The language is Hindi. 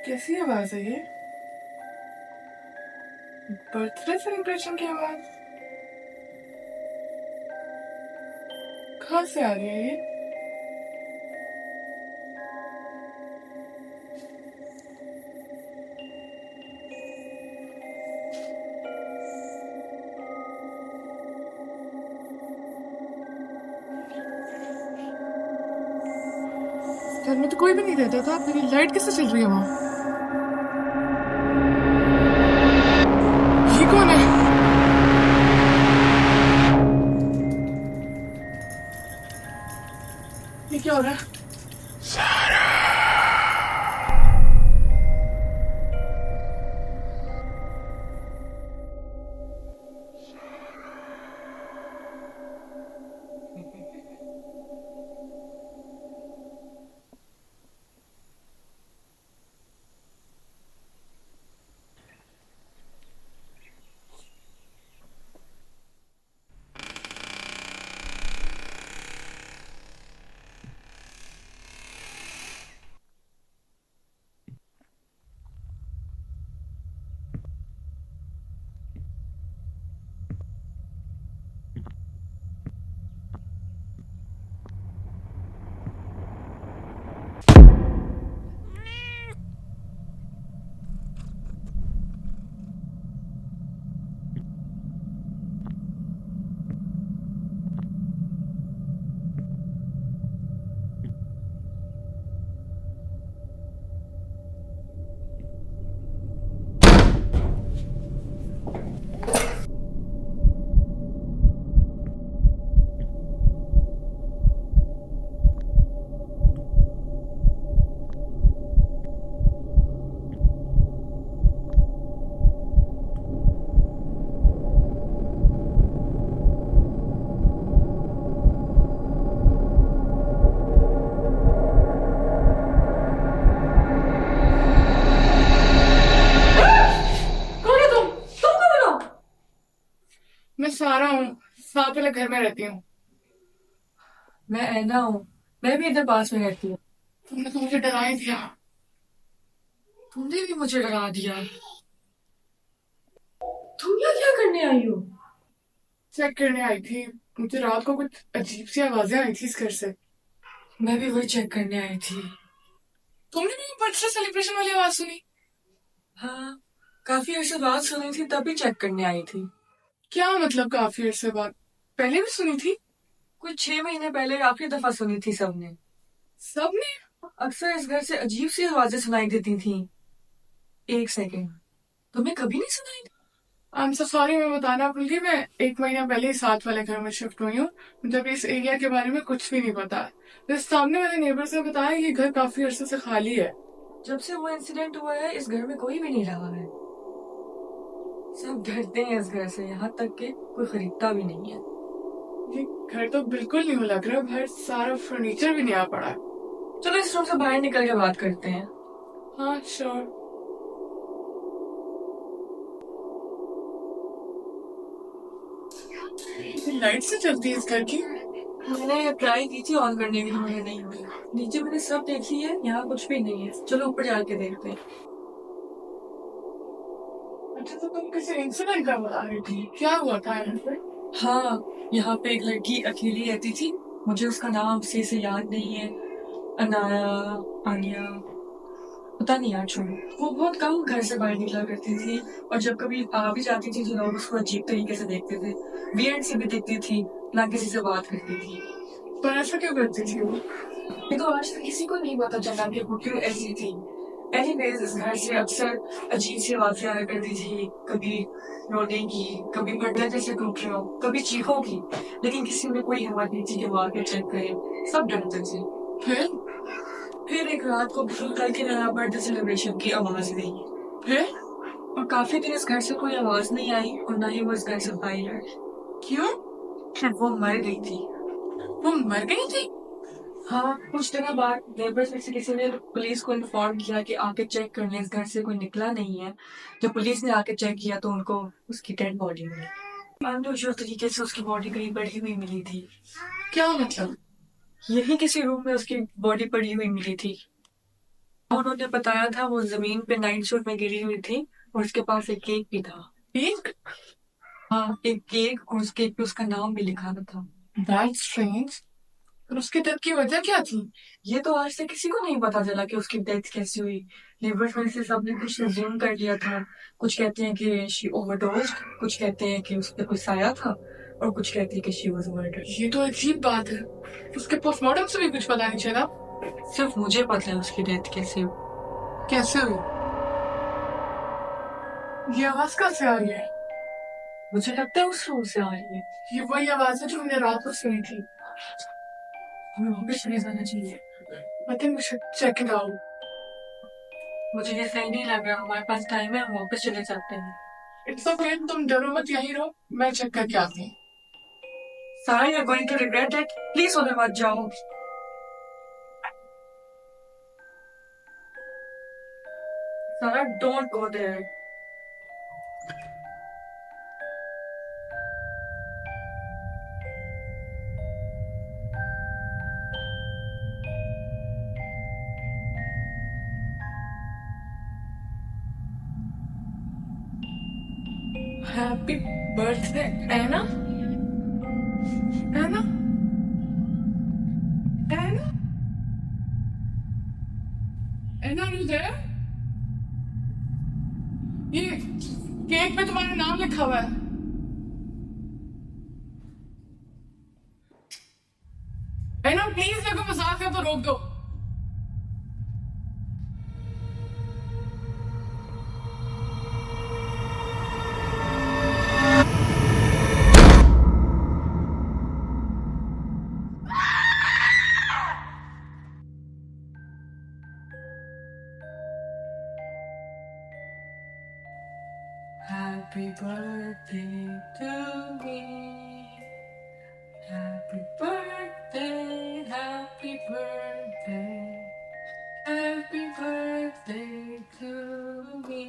कैसी आवाज है ये? बर्थडे सेलिब्रेशन की आवाज? कहाँ से आ रही है ये? घर में तो कोई भी नहीं रहता था, फिर ये लाइट कैसे चल रही है वहाँ? ये कौन है? ये क्या हो रहा है? कौन है तुम? तुम कौन हो? मैं सारा हूँ, साथ वाले घर में रहती हूँ। मैं ऐना हूँ। मैं भी इधर पास में रहती हूँ। तुमने तो मुझे डरा ही दिया। तुमने भी मुझे डरा दिया। तुम यहाँ क्या करने आई हो? चेक करने आई थी। मुझे रात को कुछ अजीब सी आवाजें आई थी इस घर से। मैं भी वही चेक करने आई थी। तुमने भी बर्थडे सेलिब्रेशन वाली आवाज सुनी? हाँ, काफी अर्से बाद सुनी थी तभी चेक करने आई थी। क्या मतलब काफी अरसे बाद? पहले भी सुनी थी? कुछ 6 महीने पहले आखिरी दफा सुनी थी सबने। सबने? अक्सर इस घर से अजीब सी आवाजें सुनाई देती थी। एक सेकेंड, तुम्हें कभी नहीं सुनाई दी? आई एम सो सॉरी, मैं बताना भूल गई। मैं 1 महीना पहले ही साथ वाले घर में शिफ्ट हुई हूँ। मुझे अभी इस एरिया के बारे में कुछ भी नहीं पता। बस सामने वाले नेबर्स ने बताया ये घर काफी अरसे से खाली है। जब से वो इंसिडेंट हुआ है इस घर में कोई भी नहीं रहा है। सब डरते हैं इस घर से, यहाँ तक कि कोई खरीदता भी नहीं है। ये घर तो बिल्कुल नहीं लग रहा, बाहर सारा फर्नीचर भी नया पड़ा है। चलो इस रूम से बाहर निकल के बात करते हैं। हाँ श्योर। ये लाइट से चलती है इस घर की? मैंने ट्राई की थी ऑन करने की, मुझे नहीं हुई। नीचे मैंने सब देख ली है, यहाँ कुछ भी नहीं है। चलो ऊपर जाके देखते हैं। अच्छा, तो तुम किसी इंसिडेंट का बता रही थी, क्या हुआ था यहाँ पे? हाँ, यहाँ पे एक लड़की अकेली रहती थी। मुझे उसका नाम सही से याद नहीं है। अनाया, आनिया, पता नहीं यार, छोड़ो। वो बहुत कम घर से बाहर निकला करती थी, और जब कभी आ भी जाती थी तो लोग उसको अजीब तरीके से देखते थे। वियर्ड सी भी दिखती थी, ना किसी से बात करती थी। पर ऐसा क्यों करती थी वो? ये तो आज तक किसी को नहीं पता चला कि वो क्यों ऐसी थी। एनीवेज, इस घर से अक्सर अजीब सी आवाजें आया करती थी। कभी रोने की, कभी पर्दे जैसे टूट रहे हो, कभी चीखों की। लेकिन किसी में कोई हिम्मत नहीं थी कि वो आके चेक करे। सब डरते थे। फिर? फिर एक रात को भूल करके नया बर्थडे सेलिब्रेशन की आवाज दी। फिर? और काफी दिन इस घर से कोई आवाज नहीं आई, और ना ही वो इस घर से बाहर आई। क्यों? वो मर गई थी। वो मर गई थी? हाँ, कुछ दिनों बाद नेबर्स में से किसी ने पुलिस को इन्फॉर्म किया कि आके चेक कर लें, इस घर से कोई निकला नहीं है। जब पुलिस ने आके चेक किया तो उनको उसकी डेड बॉडी मिली। अनयूजुअल तरीके से उसकी बॉडी कहीं बढ़ी हुई मिली थी। क्या मतलब? यही किसी रूम में उसकी बॉडी पड़ी हुई मिली थी। उन्होंने बताया था वो जमीन पे नाइट शूट में गिरी हुई थी और उसके पास एक केक भी था। केक? हाँ, एक केक और उस केक पे उसका नाम भी लिखा था। That's strange. पर उसके डेथ की वजह क्या थी? ये तो आज तक किसी को नहीं पता चला कि उसकी डेथ कैसे हुई। नेबर्स में से सबने कुछ अज्यूम कर लिया था। कुछ कहते हैं कि शी ओवरडोज्ड, कुछ कहते हैं कि उस पे कोई साया था और कुछ कहते हैं कि शी वाज मर्डर्ड। ये तो अजीब बात है। उसके पोस्टमार्टम से भी कुछ पता नहीं चला। सिर्फ मुझे पता है उसकी डेथ कैसे हुई। कैसे हुई? ये आवाज कहाँ से आ रही है? मुझे लगता है उस रूम से आ रही है। ये वही आवाज है जो हमने रात को सुनी थी। हमें वापस चले जाना चाहिए। I think we should check it out. मुझे ये सही नहीं लग रहा। हमारे पास टाइम है, हम वापस चले जाते हैं। इट्स ओके, तुम डरो मत, यहीं रहो, मैं चेक करके आती हूँ। Sara you are going to regret it. Please उधर मत जाओ। Sara don't go there. Happy birthday Anna. Anna, Anna, Anna, are you there? ये केक पे तुम्हारा नाम लिखा हुआ है। एना प्लीज, मेरे को मजाक है तो रोक दो। Happy birthday to me. Happy birthday, happy birthday. Happy birthday to me.